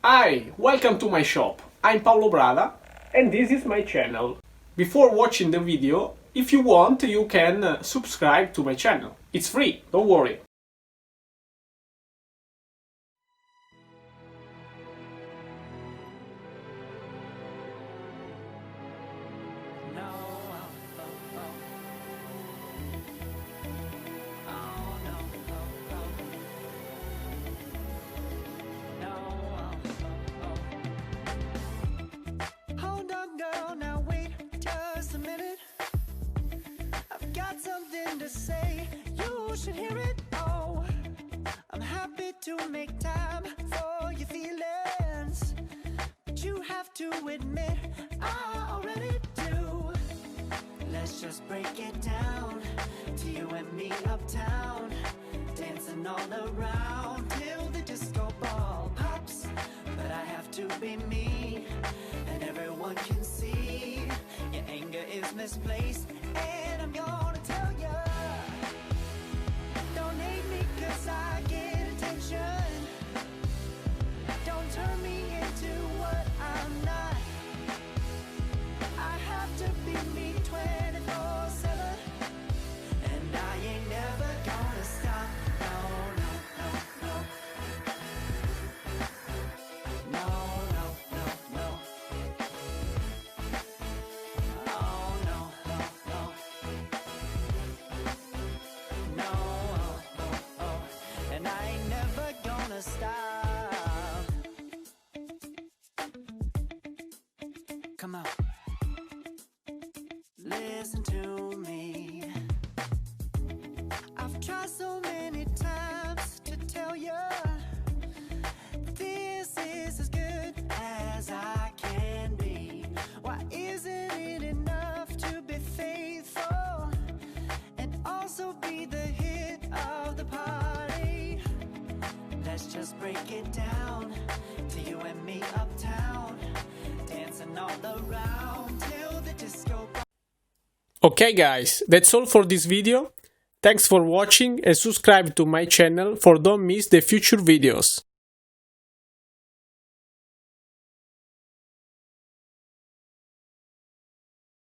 Hi, welcome to my shop. I'm Paolo Brada and this is my channel. Before watching the video, if you want, you can subscribe to my channel. It's free, don't worry. Got something to say, you should hear it. Oh, I'm happy to make time for your feelings, but you have to admit I already do. Let's just break it down to you and me uptown, dancing all around till the disco ball pops. But I have to be me, and everyone can see your anger is misplaced, and I'm gonna tell ya, don't hate me 'cause I get attention. Don't turn me into what I'm not. I have to be me 24/7, and I ain't never gonna stop. No, no, no, no. No, no, no, no. Oh, no, no, no. No, oh, oh, oh. And I ain't never gonna stop. Come on. Listen to me. I've tried so many times to tell you this is as good as I can be. Why isn't it enough to be faithful and also be the hit of the party? Let's just break it down to you and me uptown, dancing all around till the disco. Okay guys, that's all for this video. Thanks for watching and subscribe to my channel for don't miss the future videos.